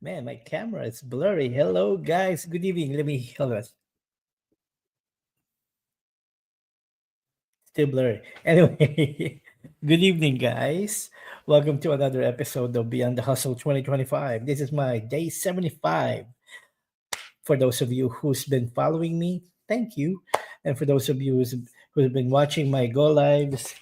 Man, my camera is blurry. Hello, guys. Good evening. Let me hold on. Still blurry. Anyway, good evening, guys. Welcome to another episode of Beyond the Hustle 2025. This is my day 75. For those of you who's been following me, thank you. And for those of you who's been watching my go lives,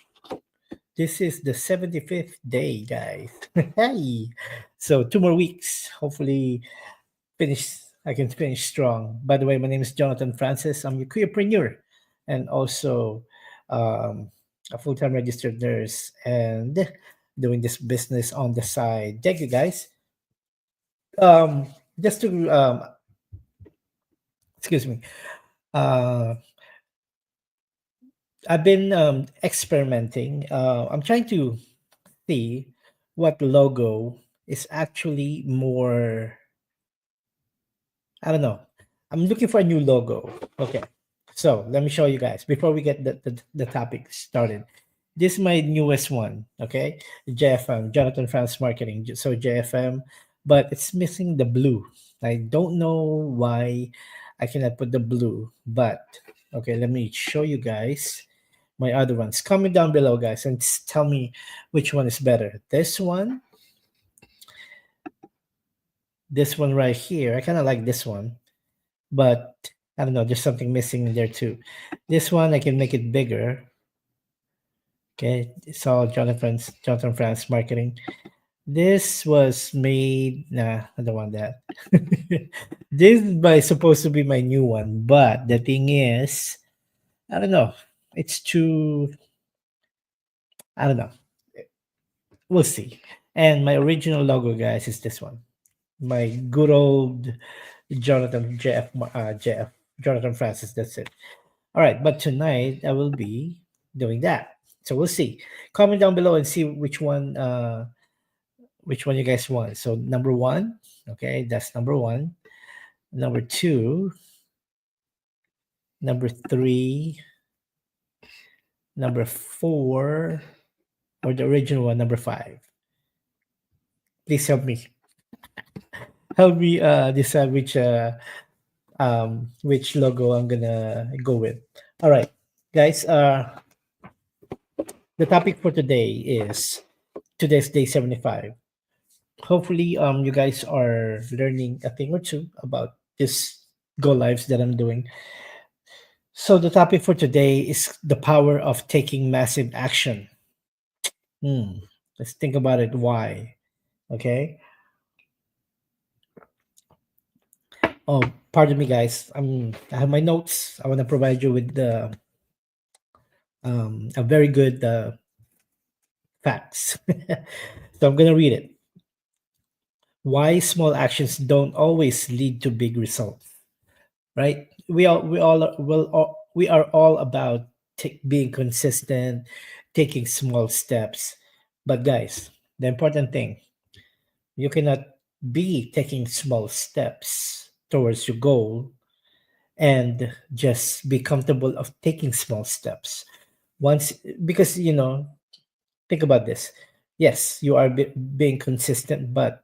this is the 75th day, guys. Hey. So 2 more weeks. Hopefully finish I can finish strong. By the way, my name is Jonathan Francis. I'm your careerpreneur and also a full-time registered nurse and doing this business on the side. Thank you guys. Um, just to excuse me. Uh, I've been experimenting. I'm trying to see what logo is actually more. I don't know. I'm looking for a new logo. Okay. So let me show you guys before we get the topic started. This is my newest one. Okay. JFM, Jonathan France Marketing. So JFM, but it's missing the blue. I don't know why I cannot put the blue, but okay, let me show you guys my other ones. Comment down below, guys, and tell me which one is better. This one right here. I kind of like this one, but I don't know, there's something missing in there too. This one I can make it bigger. Okay, it's all Jonathan France marketing. This was made. Nah, I don't want that. This is supposed to be my new one, but the thing is, I don't know. It's too. I don't know. We'll see. And my original logo, guys, is this one. My good old JF Jonathan Francis. That's it. All right, but tonight I will be doing that. So we'll see. Comment down below and see which one you guys want. So number one, okay, that's number one. Number two, number three, number four, or the original one, number five. Please help me. Help me decide which logo I'm gonna go with. All right, guys. The topic for today is today's day 75. Hopefully you guys are learning a thing or two about this go lives that I'm doing. So the topic for today is the power of taking massive action. Hmm. Let's think about it. Why? Okay. Oh, pardon me, guys. I have my notes. I want to provide you with the a very good facts. So I'm gonna read it. Why small actions don't always lead to big results, right? We are all about being consistent, taking small steps. But guys, the important thing, you cannot be taking small steps towards your goal and just be comfortable of taking small steps once, because think about this. Yes, you are being consistent, but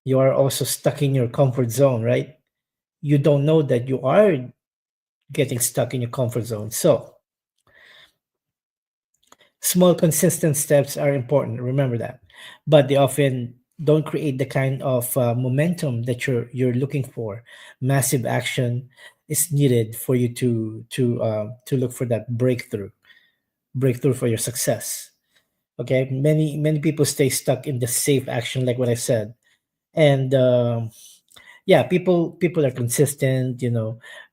you are also stuck in your comfort zone, right? You don't know that you are getting stuck in your comfort zone. So, small, consistent steps are important. Remember that, but they often don't create the kind of momentum that you're looking for. Massive action is needed for you to look for that breakthrough for your success. Okay, many people stay stuck in the safe action, like what I said, and yeah, people are consistent,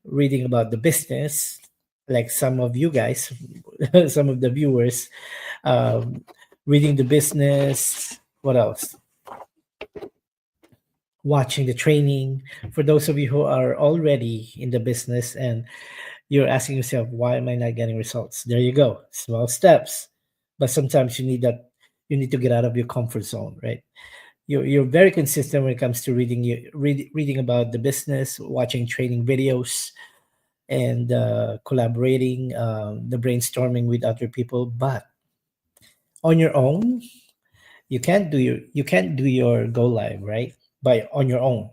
reading about the business, like some of you guys, some of the viewers, um, reading the business. What else? Watching the training. For those of you who are already in the business and you're asking yourself, why am I not getting results? There you go, small steps. But sometimes you need to get out of your comfort zone, right? You're very consistent when it comes to reading about the business, watching training videos, and collaborating, the brainstorming with other people. But on your own, You can't do your go live, right, by on your own.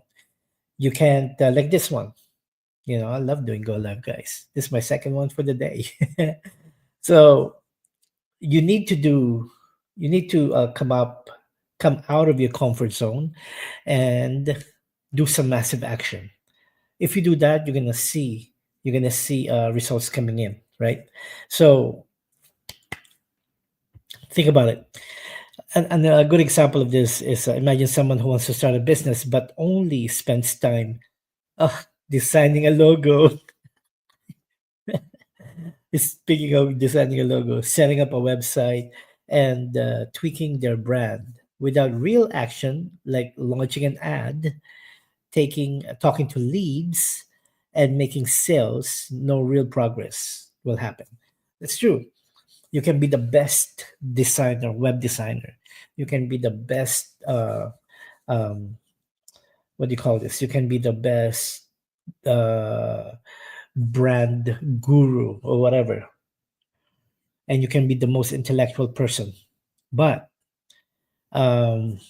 You can't, like this one. I love doing go live, guys. This is my second one for the day. So you need to do you need to come out of your comfort zone and do some massive action. If you do that, you're gonna see results coming in, right? So think about it. And a good example of this is, imagine someone who wants to start a business but only spends time designing a logo. Speaking of designing a logo, setting up a website, and tweaking their brand without real action, like launching an ad, talking to leads, and making sales, no real progress will happen. It's true. You can be the best designer, web designer. You can be the best. Um, what do you call this? You can be the best uh, brand guru or whatever, and you can be the most intellectual person. But um,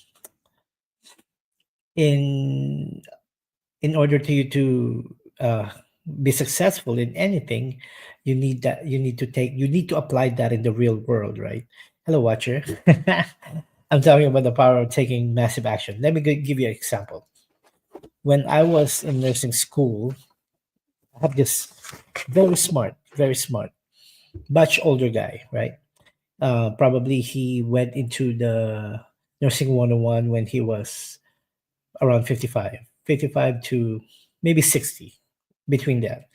in in order to you to be successful in anything, you need to apply that in the real world, right? Hello, watcher. I'm talking about the power of taking massive action. Let me give you an example. When I was in nursing school, I have this very smart, much older guy, right? Probably he went into the nursing 101 when he was around 55 to maybe 60, between that.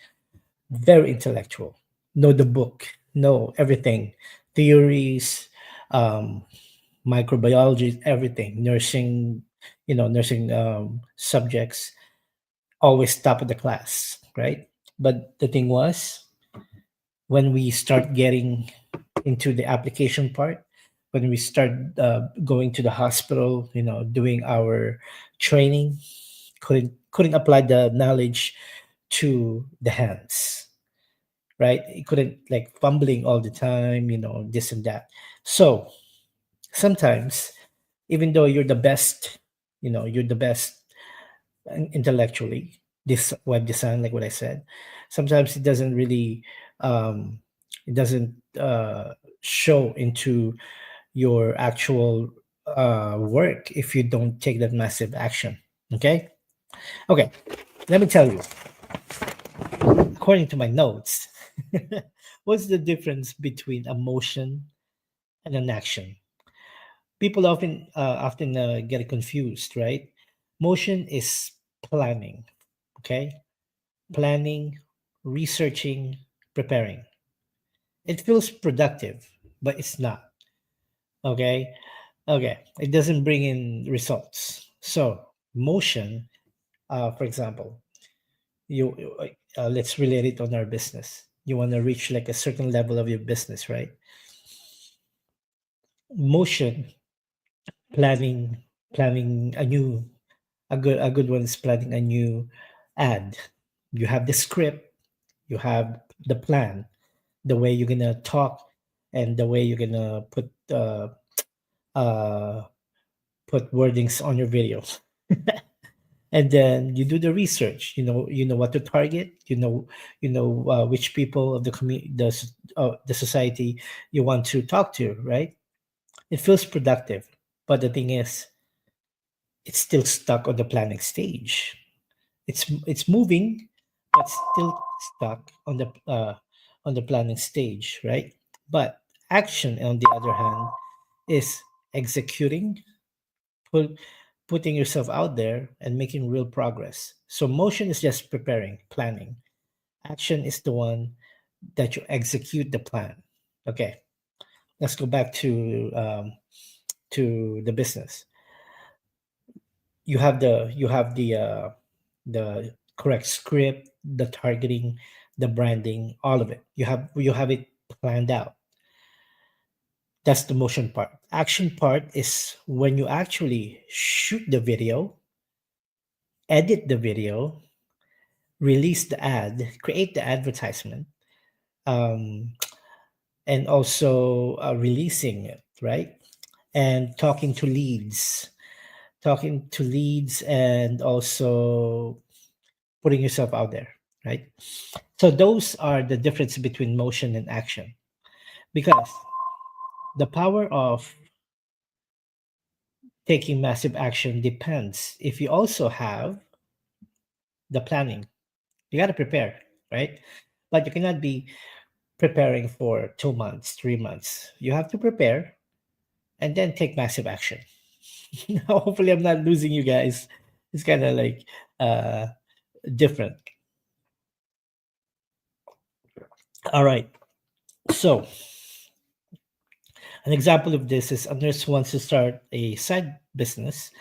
Very intellectual. Know the book, know everything, theories, um, microbiology, everything, nursing, nursing subjects, always top of the class, right? But the thing was, when we start getting into the application part, when we start going to the hospital, doing our training, couldn't apply the knowledge to the hands, right? He couldn't, like, fumbling all the time, this and that. So sometimes, even though you're the best intellectually, this web design, like what I said, sometimes um, it doesn't show into your actual work if you don't take that massive action. Okay. Okay, let me tell you, according to my notes, what's the difference between a motion and an action? People often get confused, right? Motion is planning. Okay, planning, researching, preparing. It feels productive, but it's not. Okay, okay, it doesn't bring in results. So motion, for example, you let's relate it on our business. You want to reach like a certain level of your business, right? Motion, planning, planning a good one is planning a new ad. You have the script, you have the plan, the way you're gonna talk, and the way you're gonna uh put wordings on your videos. And then you do the research. You know what to target. Which people of the community, the society you want to talk to, right? It feels productive, but the thing is, it's still stuck on the planning stage. It's moving, but still stuck on the planning stage, right? But action, on the other hand, is executing, put, putting yourself out there and making real progress. So motion is just preparing, planning. Action is the one that you execute the plan. Okay, let's go back to the business. You have the correct script, the targeting, the branding, all of it. You have it planned out. That's the motion part. Action part is when you actually shoot the video, edit the video, release the ad, create the advertisement, um, and also releasing it, right? and talking to leads, and also putting yourself out there, right? So those are the difference between motion and action, because the power of taking massive action depends if you also have the planning. You got to prepare, right? But you cannot be preparing for 2 months, 3 months. You have to prepare and then take massive action. Now, hopefully, I'm not losing you guys. It's kind of like uh, different. All right. So, an example of this is a nurse wants to start a side business.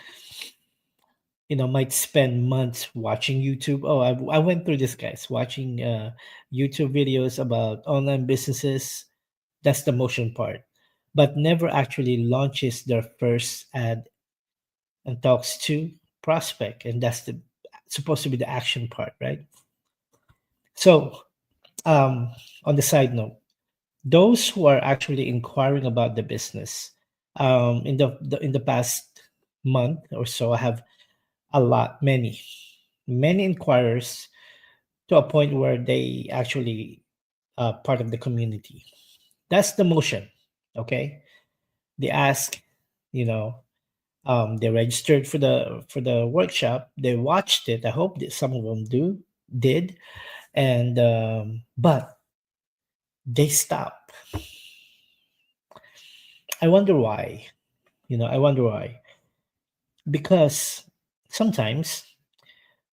Might spend months watching YouTube. Oh, I went through this, guys, watching YouTube videos about online businesses. That's the motion part, but never actually launches their first ad and talks to prospect, and that's the supposed to be the action part, right? So, um, on the side note, those who are actually inquiring about the business, in the past month or so, I have many inquirers, to a point where they actually part of the community. That's the motion. Okay, they ask, you know, they registered for the workshop. They watched it. I hope that some of them did, and but they stop. I wonder why. I wonder why, because sometimes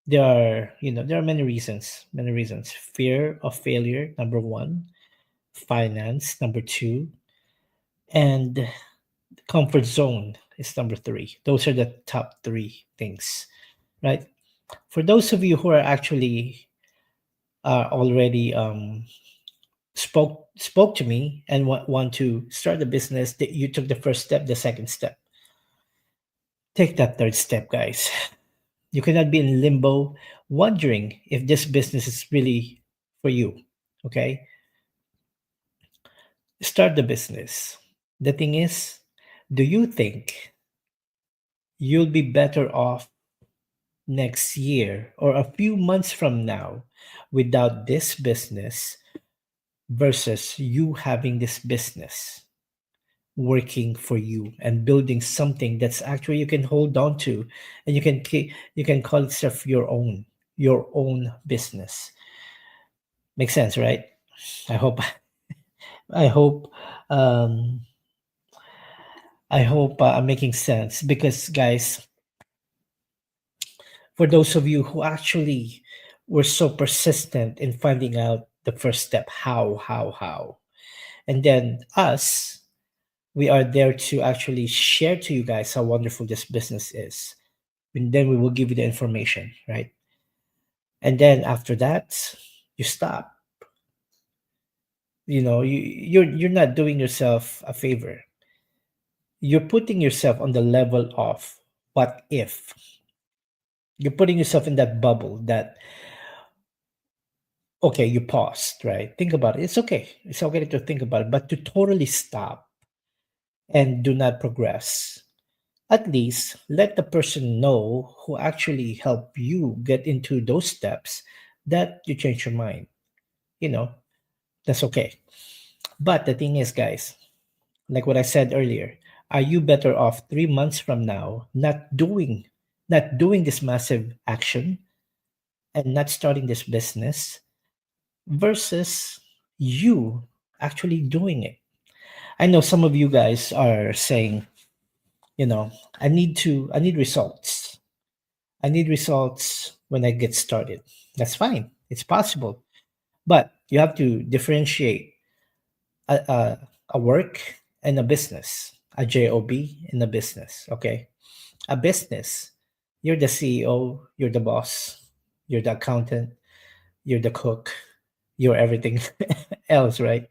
there are many reasons. Fear of failure, number one. Finance, number two. And comfort zone is number three. Those are the top three things, right? For those of you who are actually already spoke to me and want to start a business, that you took the first step, the second step, take that third step, guys. You cannot be in limbo wondering if this business is really for you. Okay, start the business. The thing is, do you think you'll be better off next year or a few months from now without this business versus you having this business working for you and building something that's actually you can hold on to, and you can call itself your own business? Makes sense, right? I hope i hope um I'm making sense, because, guys, for those of you who actually were so persistent in finding out the first step, how, and then us, we are there to actually share to you guys how wonderful this business is, and then we will give you the information, right? And then after that, you stop. You're not doing yourself a favor. You're putting yourself on the level of what if. You're putting yourself in that bubble that, okay, you paused, right? Think about it. It's okay to think about it, but to totally stop and do not progress, at least let the person know who actually helped you get into those steps that you change your mind. you know that's okay. But the thing is, guys, like what I said earlier, are you better off 3 months from now not doing this massive action and not starting this business, versus you actually doing it? I know some of you guys are saying, you know, I need results. I need results when I get started. That's fine. It's possible. But you have to differentiate a work and a business, a job and a business. Okay. A business, you're the CEO, you're the boss, you're the accountant, you're the cook, you're everything else, right?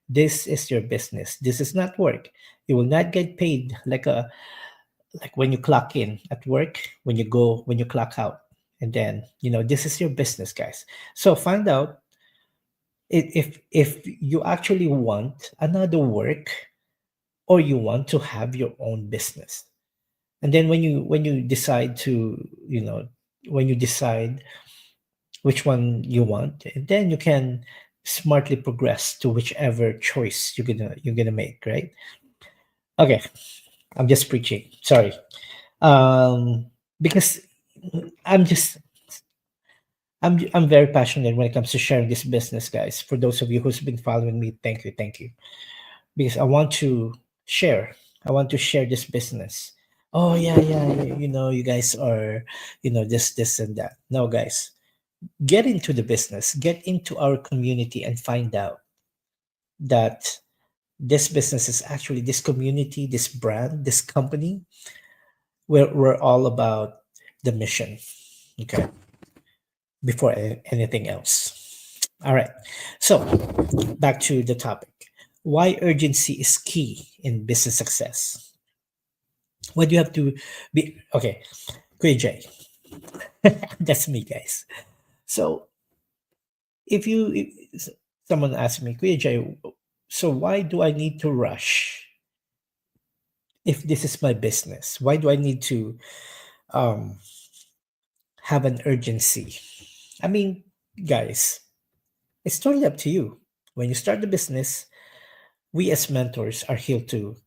This is your business. This is not work. You will not get paid like when you clock in at work, when you clock out. And then, this is your business, guys. So find out if you actually want another work, or you want to have your own business. And then when you decide to, you know, when you decide which one you want, and then you can smartly progress to whichever choice you're gonna make, right? Okay, I'm just preaching. Sorry. Because I'm just I'm very passionate when it comes to sharing this business, guys. For those of you who's been following me, thank you. Because I want to share. I want to share this business. Oh yeah, yeah, you know, you guys are, you know, this and that. No, guys, get into the business, get into our community, and find out that this business is actually this community, this brand, this company. We're all about the mission. Okay, before anything else. All right. So back to the topic. Why urgency is key in business success. What do you have to be? Okay, Kuya J. That's me, guys. So if someone asks me, Kuya J, so why do I need to rush if this is my business? Why do I need to um, have an urgency? I mean, guys, it's totally up to you. When you start the business, we as mentors are here to.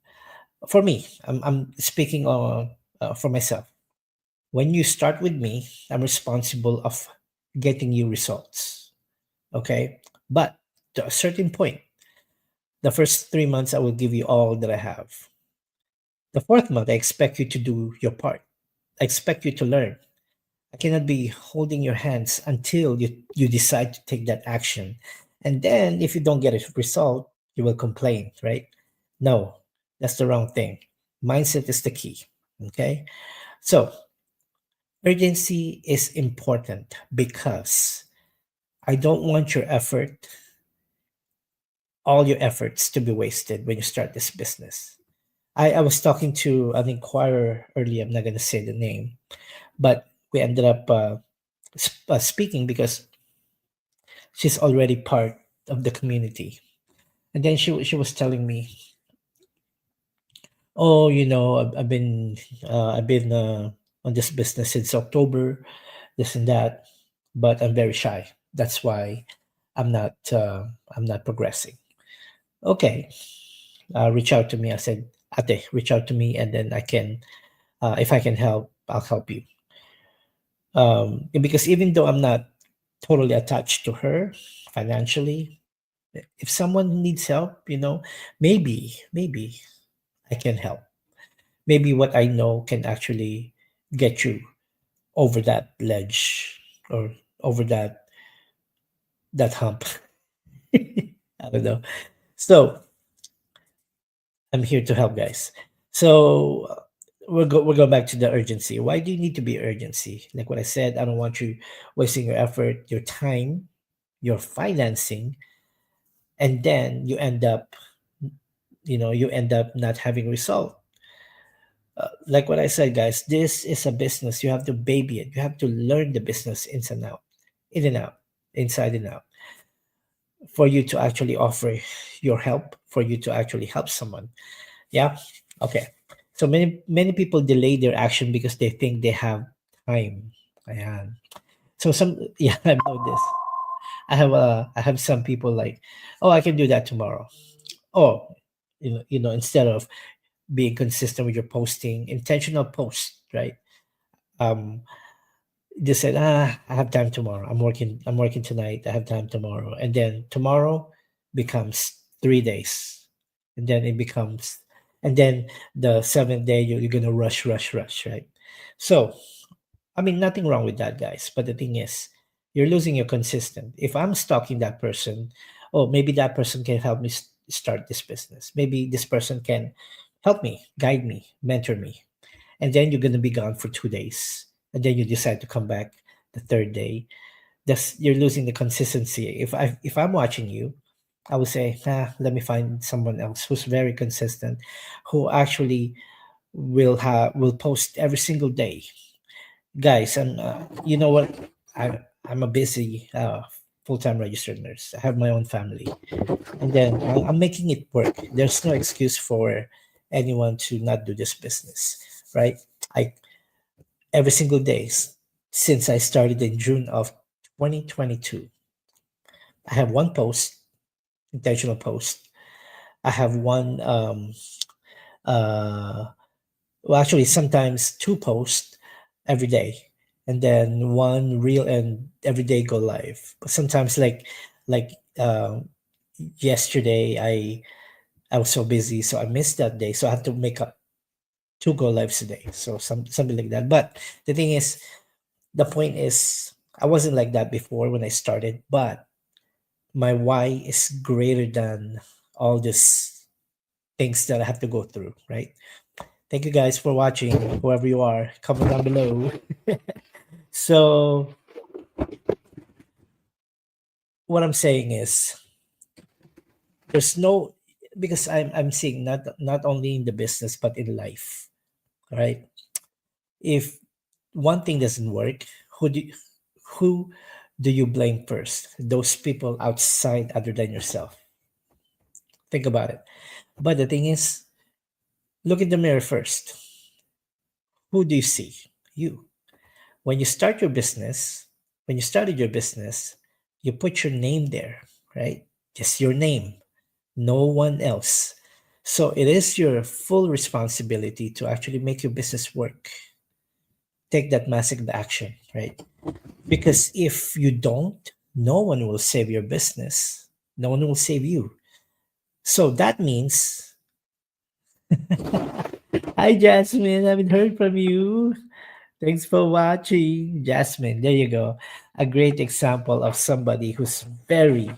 For me, I'm speaking for myself. When you start with me, I'm responsible of getting you results. Okay, but to a certain point, the first 3 months I will give you all that I have. The fourth month, I expect you to do your part. I expect you to learn. I cannot be holding your hands until you decide to take that action. And then if you don't get a result, you will complain, right? No, that's the wrong thing. Mindset is the key. Okay. So urgency is important because I don't want your effort, all your efforts to be wasted when you start this business. I was talking to an inquirer earlier. I'm not going to say the name, but we ended up speaking because she's already part of the community. And then she was telling me, "Oh, you know, I've been on this business since October, this and that, but I'm very shy. That's why I'm not progressing." Okay, reach out to me. I said, "Ate, reach out to me, and then I can, if I can help, I'll help you." Because even though I'm not totally attached to her financially, if someone needs help, you know, maybe I can help. Maybe what I know can actually get you over that ledge or over that hump. I don't know. So I'm here to help, guys. So we'll go back to the urgency. Why do you need to be urgency? Like what I said, I don't want you wasting your effort, your time, your financing, and then you end up not having result. Like what I said, guys, this is a business. You have to baby it. You have to learn the business in and out, inside and out, for you to actually offer your help, for you to actually help someone. Yeah. Okay. So many people delay their action because they think they have time. Ayan. So some yeah, I know this. I have some people like, oh, I can do that tomorrow. Oh, instead of being consistent with your posting, intentional post, right? Um, just said, I have time tomorrow. I'm working tonight. I have time tomorrow. And then tomorrow becomes 3 days. And then it becomes, and then the seventh day, you're going to rush, right? So, I mean, nothing wrong with that, guys. But the thing is, you're losing your consistent. If I'm stalking that person, oh, maybe that person can help me start this business. Maybe this person can help me, guide me, mentor me. And then you're going to be gone for 2 days. And then you decide to come back the third day. You're losing the consistency. If I'm watching you, I would say, let me find someone else who's very consistent, who actually will post every single day, guys. And you know what, I'm a busy full-time registered nurse. I have my own family, and then I'm making it work. There's no excuse for anyone to not do this business, right? I every single day since I started in June of 2022, I have one post, intentional post. I have one uh well, actually sometimes two posts every day, and then one real and every day go live. But sometimes like yesterday I was so busy, so I missed that day, so I have to make up two go lives a day, so something like that. But the thing is, the point is, I wasn't like that before when I started, but my why is greater than all these things that I have to go through, right? Thank you guys for watching, whoever you are, comment down below. So what I'm saying is, there's no, because I'm seeing not only in the business but in life, right? If one thing doesn't work, who do you blame first? Those people outside other than yourself. Think about it. But the thing is, look in the mirror first. Who do you see? You. When you start your business, when you started your business, you put your name there, right? Just your name, no one else. So it is your full responsibility to actually make your business work. Take that massive action, right? Because if you don't, no one will save your business. No one will save you. So that means, hi Jasmine, I haven't heard from you. Thanks for watching. Jasmine, there you go. A great example of somebody who's very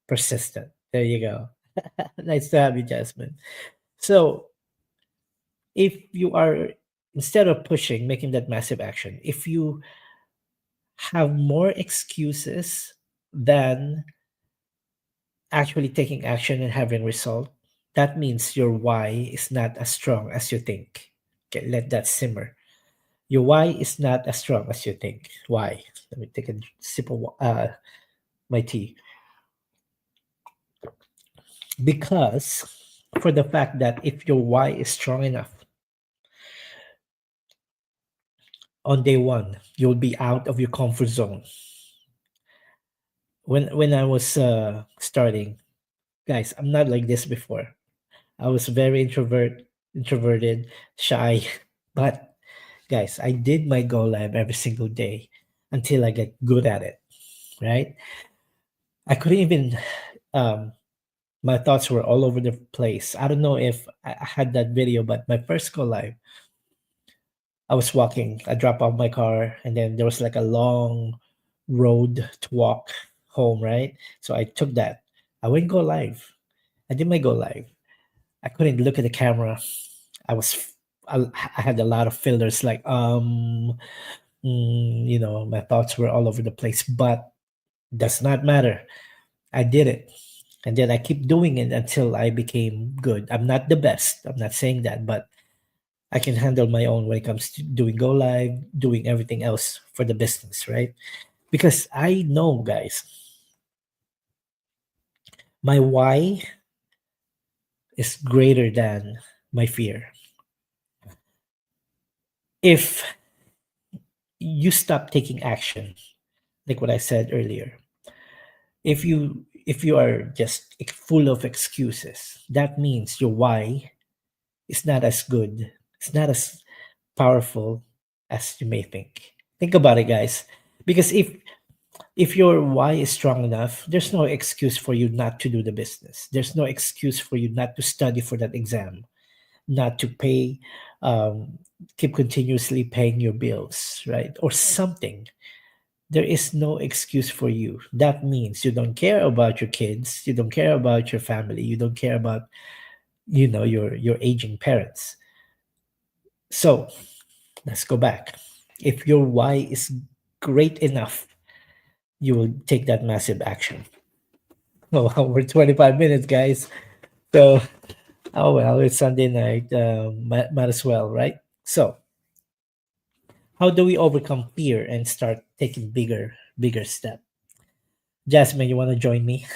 persistent. There you go. Nice to have you, Jasmine. So, if you are, instead of pushing, making that massive action, if you have more excuses than actually taking action and having result, that means your why is not as strong as you think. Okay, let that simmer. Your why is not as strong as you think. Why? Let me take a sip of my tea. Because for the fact that if your why is strong enough, on day one, you'll be out of your comfort zone. When I was starting, guys, I'm not like this before. I was very introverted, shy, but guys, I did my go live every single day until I get good at it, right? I couldn't even um my thoughts were all over the place. I don't know if I had that video, but my first go live, I was walking. I dropped off my car, and then there was like a long road to walk home, right? So I took that. I went go live. I did my go live. I couldn't look at the camera. I was, I had a lot of fillers, like my thoughts were all over the place, but does not matter. I did it. And then I keep doing it until I became good. I'm not the best. I'm not saying that, but I can handle my own when it comes to doing go live, doing everything else for the business, right? Because I know, guys, my why is greater than my fear. If you stop taking action, like what I said earlier, if you are just full of excuses, that means your why is not as good. It's not as powerful as you may think. Think about it, guys. Because if your why is strong enough, there's no excuse for you not to do the business. There's no excuse for you not to study for that exam, not to pay, um, keep continuously paying your bills, right? Or something. There is no excuse for you. That means you don't care about your kids, you don't care about your family, you don't care about your aging parents. So let's go back. If your why is great enough, you will take that massive action. Oh, we're 25 minutes, guys. So, oh well, it's Sunday night. Might as well, right? So, how do we overcome fear and start taking bigger step? Jasmine, you want to join me?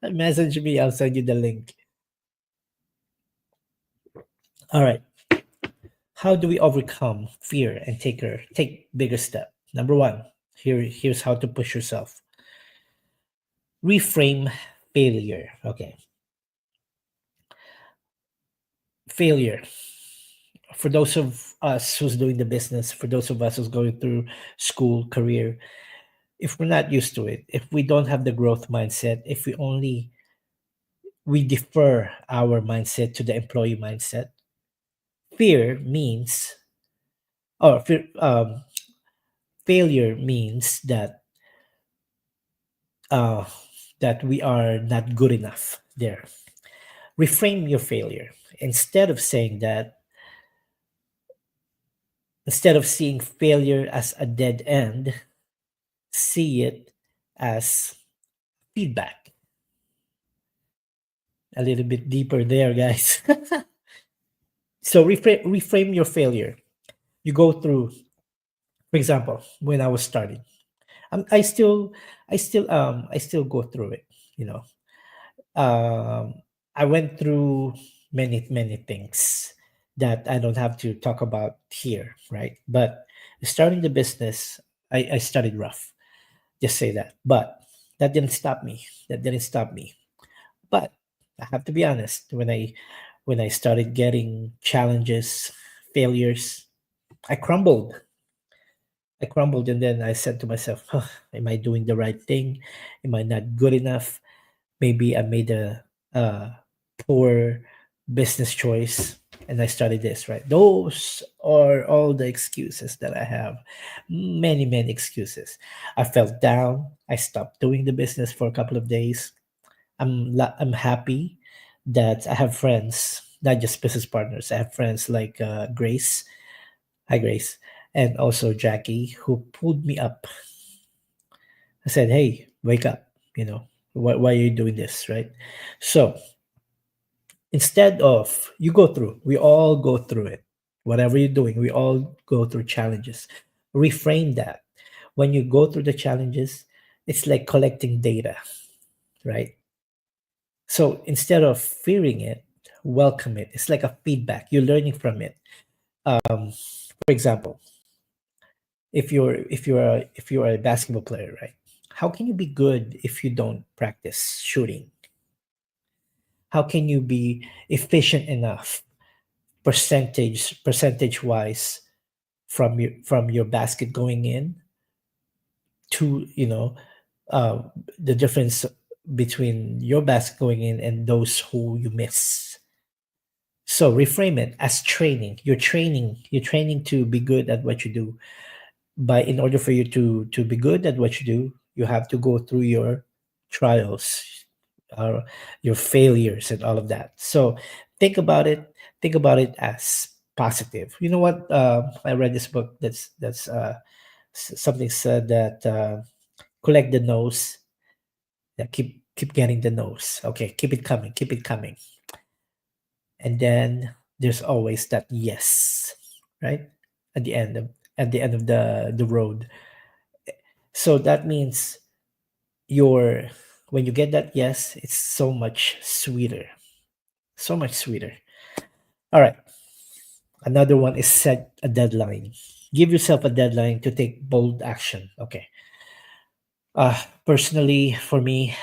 Message me. I'll send you the link. All right. How do we overcome fear and take bigger step? Number one, here's how to push yourself. Reframe failure. Okay. Failure. For those of us who's doing the business, for those of us who's going through school, career, if we're not used to it, if we don't have the growth mindset, if we defer our mindset to the employee mindset, fear means or failure means uh, that we are not good enough there. Reframe your failure. Instead of saying that, instead of seeing failure as a dead end, see it as feedback. A little bit deeper there, guys. So reframe your failure. You go through, for example, when I was starting, I still, I still go through it. You know, I went through many things that I don't have to talk about here, right? But starting the business, I started rough. Just say that, but that didn't stop me. That didn't stop me. But I have to be honest. When I started getting challenges, failures, I crumbled. I crumbled, and then I said to myself, huh, "Am I doing the right thing? Am I not good enough? Maybe I made a poor business choice." And I started this, right? Those are all the excuses that I have. Many excuses. I felt down. I stopped doing the business for a couple of days. I'm happy that I have friends, not just business partners. I have friends like Grace. Hi, Grace. And also Jackie, who pulled me up. I said, "Hey, wake up. You know, why are you doing this?" Right? So instead of you go through, we all go through it. Whatever you're doing, we all go through challenges. Reframe that. When you go through the challenges, it's like collecting data, right? So instead of fearing it, welcome it. It's like a feedback. You're learning from it. For example, if you're a basketball player, right? How can you be good if you don't practice shooting? How can you be efficient enough percentage wise from your basket going in to uh, the difference between your basket going in and those who you miss. So reframe it as training. You're training to be good at what you do. But in order for you to be good at what you do, you have to go through your trials, uh, your failures, and all of that. So think about it. Think about it as positive. You know what? I read this book. That's something said that collect the nose. Yeah, keep getting the nose. Okay, keep it coming. Keep it coming. And then there's always that yes, right? At the end of the road. So that means your when you get that yes, it's so much sweeter. So much sweeter. All right. Another one is set a deadline. Give yourself a deadline to take bold action. Okay. Personally, for me,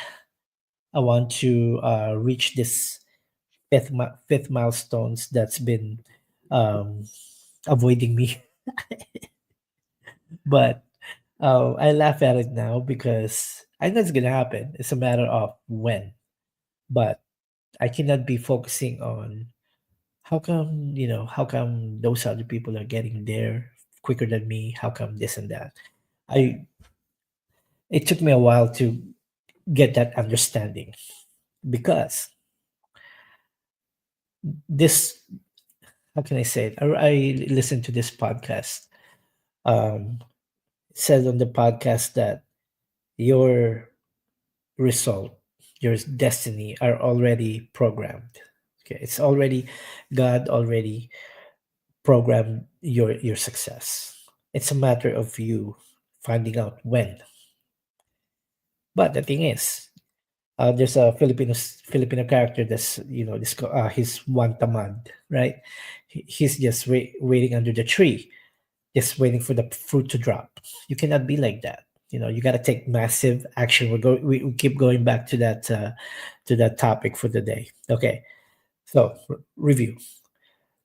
I want to reach this fifth milestones that's been um, avoiding me. But I laugh at it now because I know it's gonna happen. It's a matter of when. But I cannot be focusing on how come those other people are getting there quicker than me? How come this and that? I It took me a while to get that understanding because this how can I say it? I listened to this podcast. Um, it said on the podcast that your result, your destiny are already programmed. Okay, it's already God already programmed your success. It's a matter of you finding out when. But the thing is, There's a Filipino character that's, he's one tamad, right? He's just waiting under the tree, just waiting for the fruit to drop. You cannot be like that. You got to take massive action. We keep going back to that topic for the day. Okay, so review.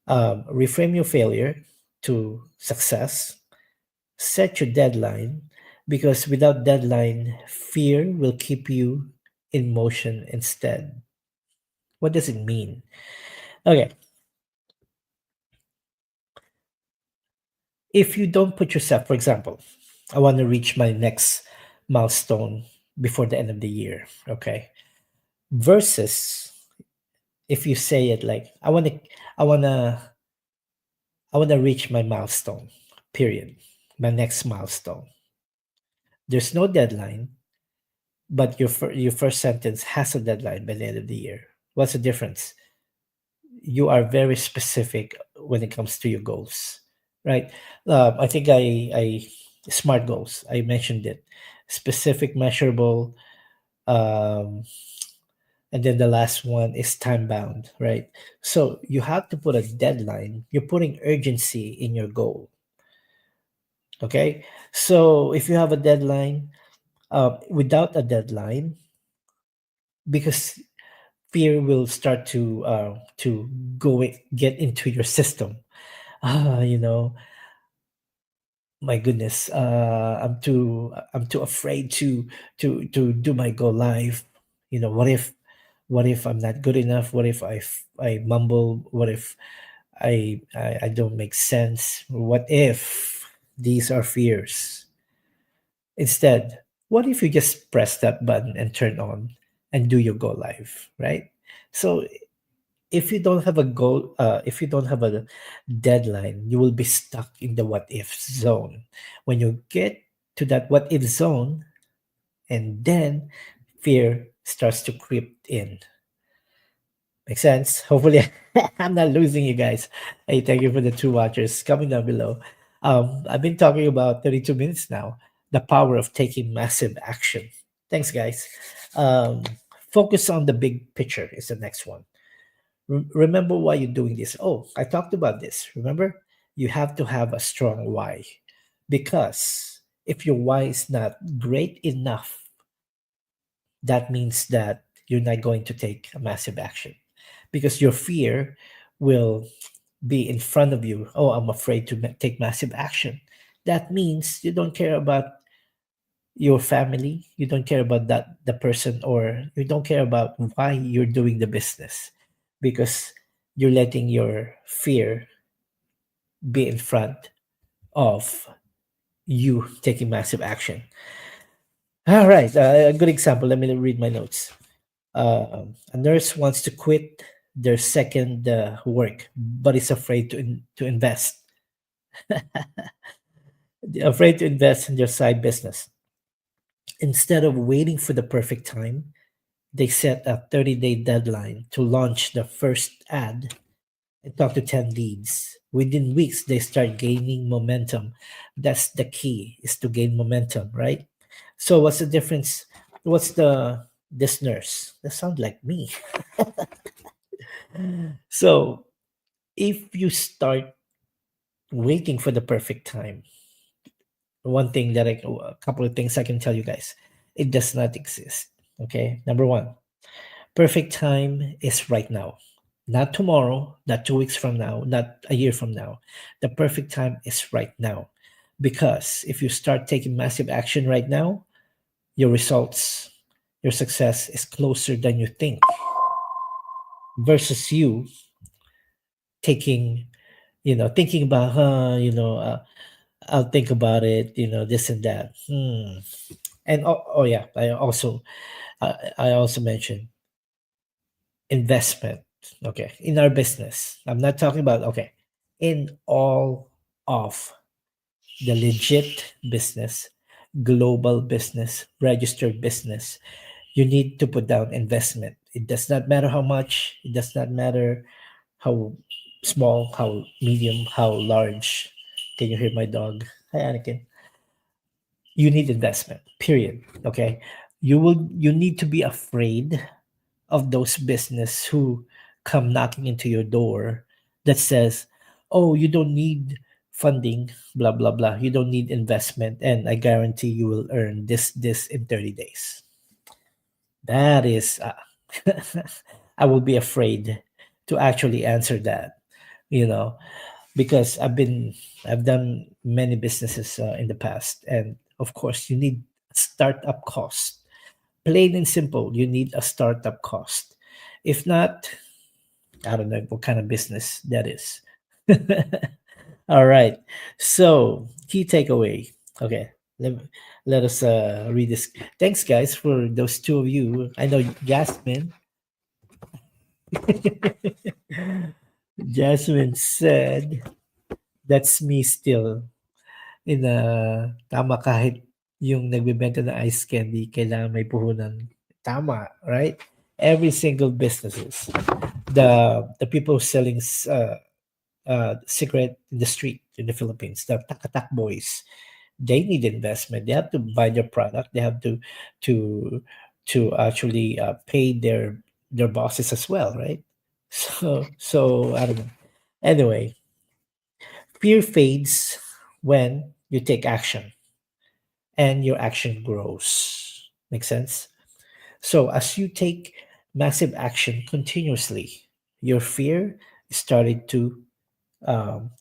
Reframe your failure to success. Set your deadline, because without deadline, fear will keep you in motion instead. What does it mean? Okay, if you don't put yourself, for example, I want to reach my next milestone before the end of the year. Okay, versus if you say it like, I want to, I want to reach my milestone. Period. My next milestone. There's no deadline, but your first sentence has a deadline by the end of the year. What's the difference? You are very specific when it comes to your goals, right? I think I smart goals. I mentioned it, specific, measurable, um, and then the last one is time bound, right? So you have to put a deadline. You're putting urgency in your goal. Okay, so if you have a deadline, without a deadline, because fear will start to get into your system. You know, my goodness, I'm too afraid to do my go live. What if I'm not good enough? What if I mumble? What if I don't make sense? What if these are fears? Instead, what if you just press that button and turn on and do your go live, right? So if you don't have a goal, if you don't have a deadline, you will be stuck in the what if zone. When you get to that what if zone, and then fear starts to creep in. Make sense? Hopefully, I'm not losing you guys. Hey, thank you for the two watchers coming down below. I've been talking about 32 minutes now. The power of taking massive action. Thanks, guys. Um, Focus on the big picture is the next one. Remember why you're doing this. Oh, I talked about this. Remember, you have to have a strong why, because if your why is not great enough, that means that you're not going to take a massive action, because your fear will be in front of you. Oh, I'm afraid to take massive action. That means you don't care about your family, you don't care about that the person, or you don't care about why you're doing the business, because you're letting your fear be in front of you taking massive action. All right, a good example. Let me read my notes. A nurse wants to quit their second work, but is afraid to invest. Afraid to invest in their side business. Instead of waiting for the perfect time, they set a 30-day deadline to launch the first ad and talk to 10 leads. Within weeks, they start gaining momentum. That's the key, is to gain momentum, right? So what's the difference? What's the this nurse? That sounds like me. So if you start waiting for the perfect time, a couple of things I can tell you guys, it does not exist. Okay, number one, perfect time is right now, not tomorrow, not 2 weeks from now, not a year from now. The perfect time is right now, because if you start taking massive action right now, your results, your success is closer than you think, versus you taking, thinking about, I'll think about it, this and that. And oh yeah, I also mentioned investment. Okay, in our business, I'm not talking about, okay, in all of the legit business, global business, registered business, you need to put down investment. It does not matter how much, it does not matter how small, how medium, how large. Can you hear my dog? Hi, Anakin. You need investment, period. Okay. You need to be afraid of those business who come knocking into your door that says, "Oh, you don't need funding, blah blah blah. You don't need investment, and I guarantee you will earn this in 30 days." That is, I will be afraid to actually answer that, you know, because I've done many businesses in the past, and of course, you need startup cost. Plain and simple, you need a startup cost. If not, I don't know what kind of business that is. All right. So, key takeaway. Okay. Let, let us read this. Thanks, guys, for those two of you. I know Jasmine. Jasmine said, "That's me still." Tama kahit yung nagbebenta ng ice candy, kailangan may puhunan. Tama, right? Every single businesses, the people selling cigarette in the street in the Philippines, the takatak boys, they need investment. They have to buy their product. They have to to actually pay their bosses as well, right? So I don't know. Anyway, fear fades when you take action and your action grows. Make sense? So as you take massive action continuously, your fear started um,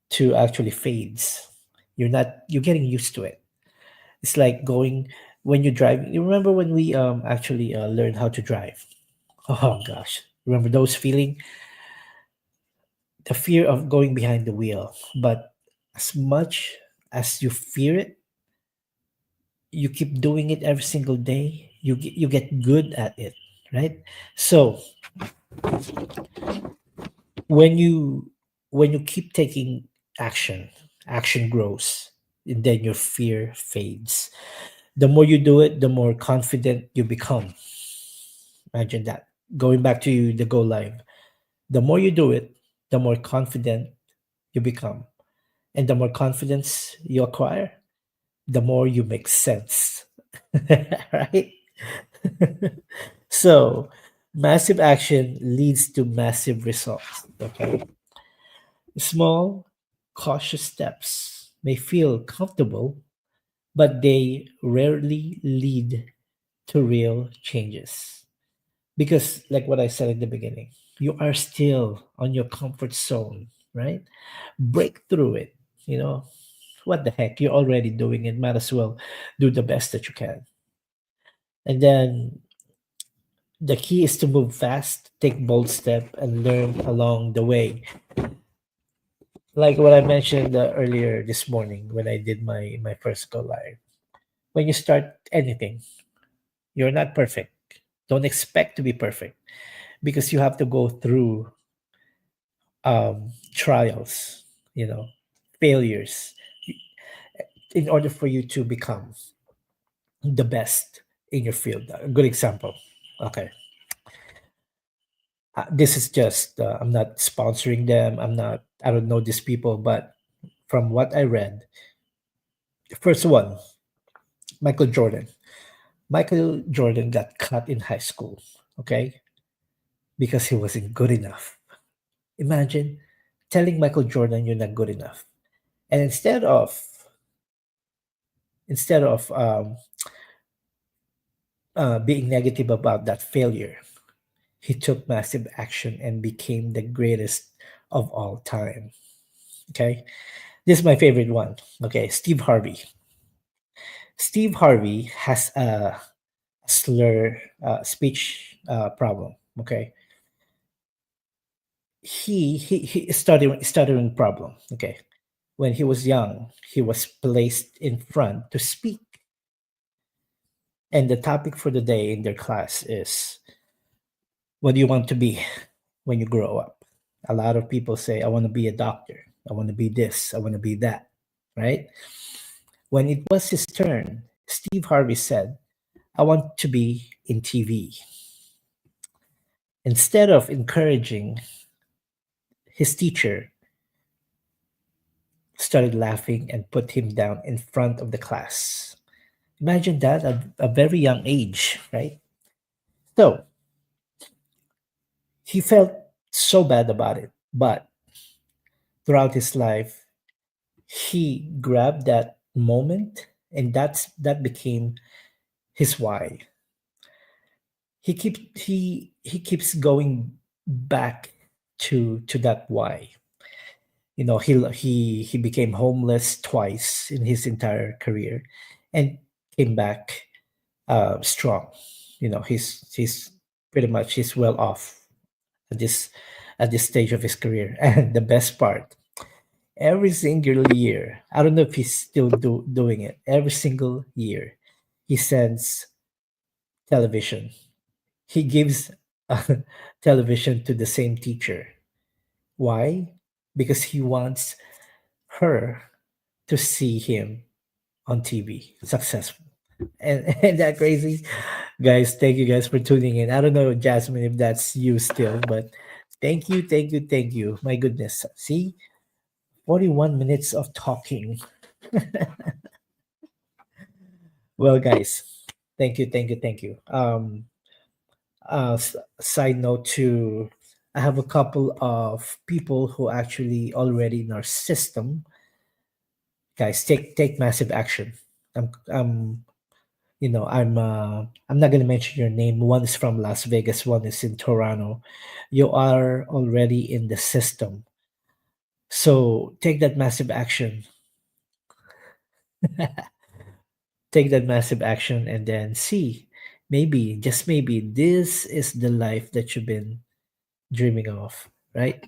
to actually fades. You're getting used to it. It's like going when you drive. You remember when we actually learned how to drive? Oh gosh, remember those feeling, the fear of going behind the wheel. But as much as you fear it, you keep doing it every single day. You get good at it, right? So when you when you keep taking action, action grows, and then your fear fades. The more you do it, the more confident you become. Imagine that. Going back to the go live, the more you do it, the more confident you become. And the more confidence you acquire, the more you make sense. Right? So, massive action leads to massive results. Okay. Small, cautious steps may feel comfortable, but they rarely lead to real changes. Because, like what I said in the beginning, you are still on your comfort zone, right? Break through it. You know, what the heck? You're already doing it. Might as well do the best that you can. And then the key is to move fast, take bold step, and learn along the way. Like what I mentioned earlier this morning when I did my first go live. When you start anything, you're not perfect. Don't expect to be perfect because you have to go through trials, you know, failures in order for you to become the best in your field. A good example. Okay. This is just, I'm not sponsoring them. I don't know these people, but from what I read, the first one, Michael Jordan. Michael Jordan got cut in high school, okay, because he wasn't good enough. Imagine telling Michael Jordan you're not good enough. And instead of being negative about that failure, he took massive action and became the greatest of all time. Okay, this is my favorite one. Okay, Steve Harvey. Steve Harvey has a slur speech problem. Okay, he stuttering problem. Okay, when he was young, he was placed in front to speak, and the topic for the day in their class is, what do you want to be when you grow up? A lot of people say, I want to be a doctor. I want to be this. I want to be that. Right? When it was his turn, Steve Harvey said, I want to be in TV. Instead of encouraging, his teacher started laughing and put him down in front of the class. Imagine that at a very young age, right? So he felt so bad about it. But throughout his life, he grabbed that moment, and that became his why. He keeps going back to that why. He became homeless twice in his entire career, and came back strong. He's pretty much he's well off at this stage of his career. And the best part, every single year, I don't know if he's still doing it. Every single year, he sends television. He gives television to the same teacher. Why? Because he wants her to see him on TV successful. And and that crazy, guys. Thank you guys for tuning in. I don't know, Jasmine, if that's you still, but thank you, thank you, thank you. My goodness, see, 41 minutes of talking. Well, guys, thank you, thank you, thank you. Side note to, I have a couple of people who actually already in our system. Guys, take massive action. I'm I'm not gonna mention your name. One is from Las Vegas, one is in Toronto. You are already in the system. So take that massive action. Take that massive action and then see, maybe, just maybe, this is the life that you've been dreaming of, right?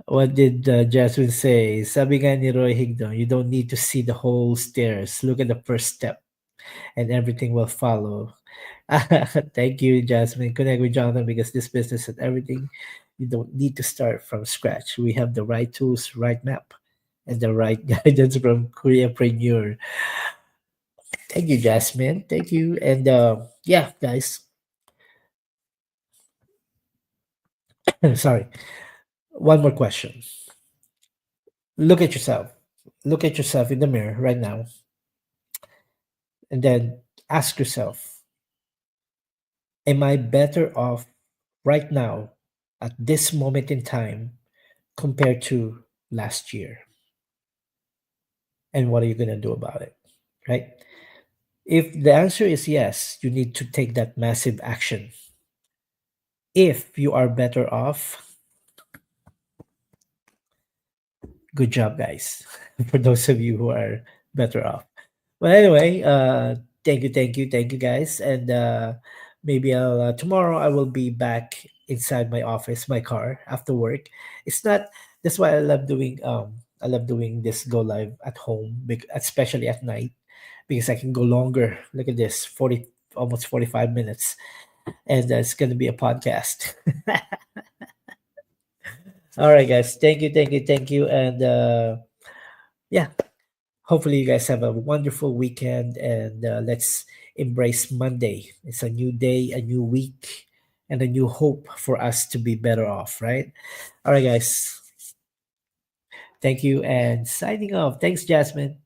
What did Jasmine say? Sabi nga ni Roy Higdon, you don't need to see the whole stairs. Look at the first step and everything will follow. Thank you, Jasmine. Connect with Jonathan because this business has everything. You don't need to start from scratch. We have the right tools, right map, and the right guidance from Koreapreneur. Thank you, Jasmine. Thank you. And yeah, guys. Sorry. One more question. Look at yourself. Look at yourself in the mirror right now, and then ask yourself, am I better off right now at this moment in time compared to last year? And what are you going to do about it? Right? If the answer is yes, you need to take that massive action. If you are better off, good job, guys. For those of you who are better off. Well, anyway, thank you, guys, and maybe I'll tomorrow I will be back inside my office, my car after work. It's not. That's why I love doing this go live at home, especially at night, because I can go longer. Look at this, 40, almost 45 minutes, and it's going to be a podcast. All right, guys, thank you, and yeah, hopefully you guys have a wonderful weekend, and let's embrace Monday. It's a new day, a new week, and a new hope for us to be better off, right? All right, guys. Thank you, and signing off. Thanks, Jasmine.